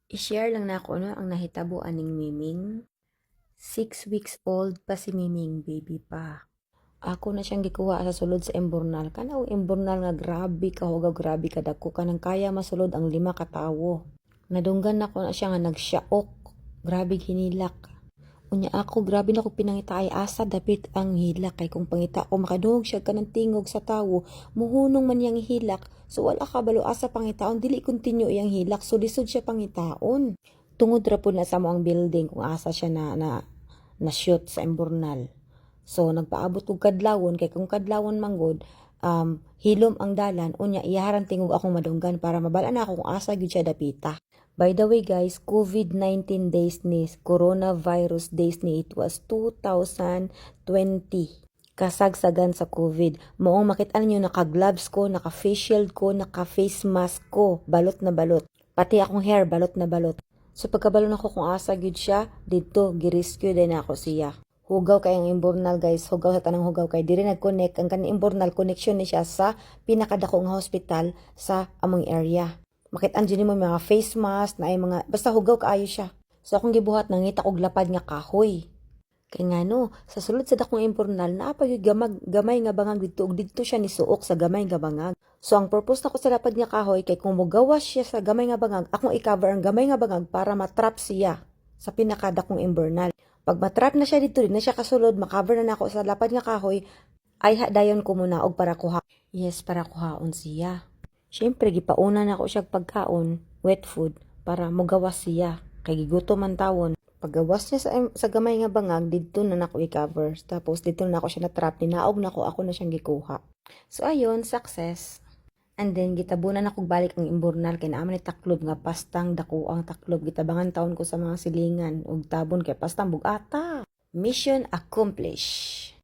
I-share lang na ako ang nahitabo aning Miming. 6 weeks old pa si Miming, baby pa. Ako na siyang gikuha sa sulod sa emburnal. Kanaw emburnal nga grabe ka hugaw, grabe ka dako ka nang kaya masulod ang 5 ka tawo. Nadunggan ako na siya nga nagsyaok. Grabe hinilak. Unya ako, grabe na ko pinangita ay asa dapit ang hilak kay kung pangita ko makadungog siya kanang tingog sa tawo, muhunong man yang hilak. So wala ka balo asa pangitaon dili continue iyang hilak so lisod siya pangitaon. Tungod ra pud na sa mo ang building kung asa siya na shoot sa emburnal. So nagpaabot og kadlawon kay kung kadlawon manggod hilom ang dalan unya iyaharan tingog akong madunggan para mabala na ako kung asa gyud siya dapita. By the way guys, COVID-19 days ni, coronavirus days ni, it was 2020. Kasagsagan sa COVID. Moong makita niyo naka-gloves ko, naka-face shield ko, naka-face mask ko, balot na balot. Pati akong hair, balot na balot. So pagkabalon ako kung asa gyud siya, dito gi-rescue din ako siya. Hugaw kay ang imbornal guys, hugaw sa tanang hugaw kay diri nag-connect ang kanang imbornal connection ni siya sa pinakadako nga hospital sa among area. Makit-an dyan mo mga face mask na ay mga, basta hugaw kaayo siya. So akong gibuhat nangita og lapad nga kahoy. Kay nga no, sa sulod sa dakong impornal, naapag yung gamay nga bangag dito ug dito siya nisuok sa gamay nga bangag. So ang purpose nako sa lapad nga kahoy kay kung mugawas siya sa gamay nga bangag, akong i-cover ang gamay nga bangag para matrap siya sa pinakadakong imbornal. Pag matrap na siya dito, di na siya kasulod, makover na nako sa lapad nga kahoy, ay dayon ko muna og para kuha. Yes, para kuhaon siya. Siyempre, gipauna na ako siya pagkaon, wet food, para mugawas siya. Kay gigutom man tawon. Paggawas niya sa gamay nga bangag, dito na nako i-cover. Tapos, dito na ako siya na-trap. Ninaog na ako na siyang gikuha. So, ayun, success. And then, gitabunan ako balik ang imburnal. Kaya naaman ni taklob nga pastang dako ang taklob. Gitabangan taon ko sa mga silingan. Ug tabon kay pastang bugata. Mission accomplished.